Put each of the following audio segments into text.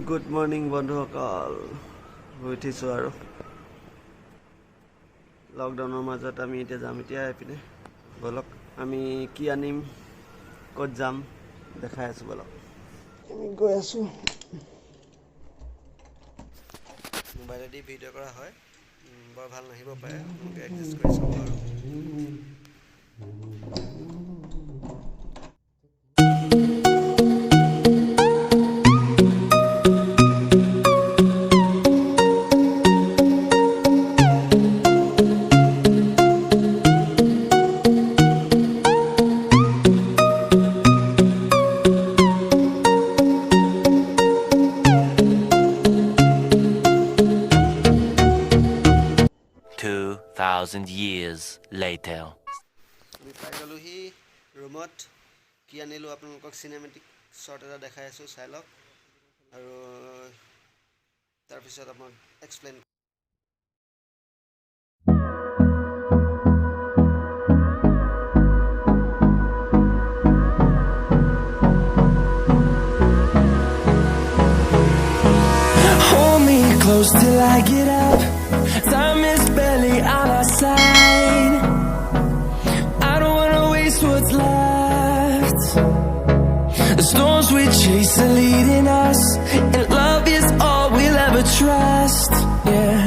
Good morning বন্ধুসকল উঠিছো আৰু লকডাউনৰ মাজত আমি এতিয়া যাম এতিয়া এপিনে বলক আমি কি আনিম ক'ত যাম দেখাই আছো বলক আমি গৈ আছো মোবাইলেদি ভিডিঅ' কৰা হয় বৰ ভাল নাহিব পাৰে আপোনালোকে এডজাষ্ট কৰি চাব আৰু 2,000 years later. আমি পাই গলোহি ৰুমত কি আনিলো আপোনালোকক চিনেমেটিক শট এটা দেখাই আছো চাই লওক আৰু তাৰ পিছত আপোনাক explain Hold me close till I get up. Time is barely on our side. I don't wanna waste what's left. The storms we chase are leading us, and love is all we'll ever trust. Yeah,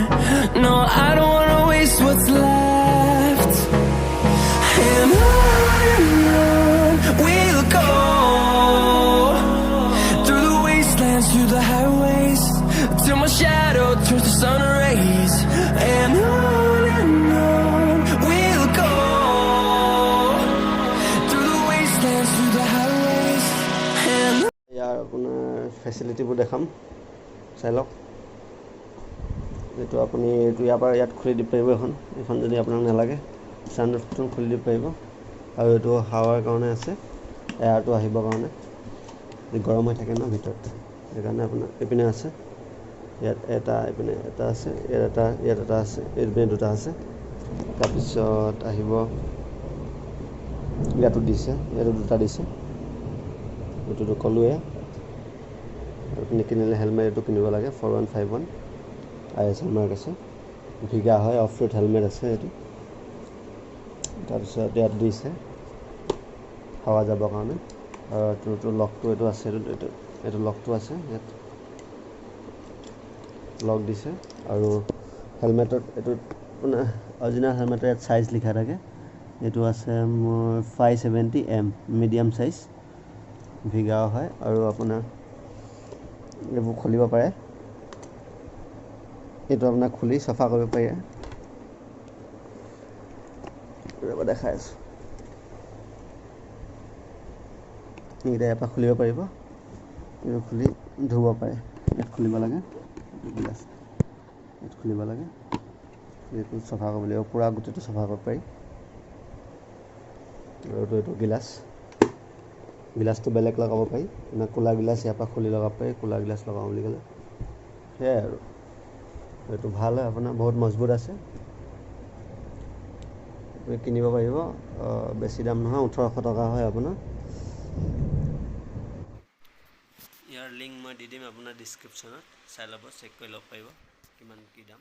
no, I don't wanna waste what's left. And on we'll go, through the wastelands, through the highways, till my shadow turns to sun rays. And on we'll go, through the wastelands, through the highways. And ইয়াৰ আপোনাৰ ফেচিলিটিবোৰ দেখাম চাই লওক এইটো আপুনি এইটো ইয়াৰ পৰা ইয়াত খুলি দিব পাৰিব এখন যদি আপোনাক নালাগে ছানৰুফটো খুলি দিব পাৰিব আৰু এইটো হাৱাৰ কাৰণে আছে এয়াৰটো আহিবৰ কাৰণে গৰম হৈ থাকে ন ভিতৰত সেইকাৰণে আপোনাৰ এইপিনে আছে ইয়াত এটা এইপিনে এটা আছে ইয়াত এটা আছে এইপিনে দুটা আছে তাৰপিছত আহিব ইয়াতো দিছে ইয়াতো দুটা দিছে এইটোতো ক'লোৱে আপুনি কিনিলে হেলমেট এইটো কিনিব লাগে 4151 IS মাৰ্ক আছে ভিগা হয় অফ ৰোড হেলমেট আছে এইটো তাৰপিছত ইয়াত দিছে হাৱা যাবৰ কাৰণে আৰু এইটো লকটো এইটো আছে এইটো লকটো আছে ইয়াত লক দিছে আৰু হেলমেটত এইটো আপোনাৰ অৰিজিনেল হেলমেটৰ ইয়াত সাইজ লিখা থাকে এইটো আছে মোৰ 570M মিডিয়াম সাইজ ভিগাও হয় আৰু আপোনাৰ এইবোৰ খুলিব পাৰে এইটো আপোনাৰ খুলি সফা কৰিব পাৰে ৰবা দেখাই আছো এইটা ইয়াৰ পৰা খুলিব পাৰিব এইটো খুলি ধুব পাৰে ইয়াত খুলিব লাগে গিলাচ ইয়াত খুলিব লাগে এইটো সফা কৰিব লাগিব পুৰা গোটেইটো সফা কৰিব পাৰি আৰু এইটো গিলাচটো বেলেগ লগাব পাৰি না কোলা গিলাচ ইয়াৰ পৰা খুলি লগাব পাৰি কোলা গিলাচ লগাওঁ বুলি ক'লে সেয়াই আৰু এইটো ভাল হয় আপোনাৰ বহুত মজবুত আছে আপুনি কিনিব পাৰিব বেছি দাম নহয় 1800 টকা হয় আপোনাৰ ইয়াৰ লিংক মই দি দিম আপোনাৰ ডেছক্ৰিপশ্যনত চাই ল'ব চেক কৰি ল'ব পাৰিব কিমান কি দাম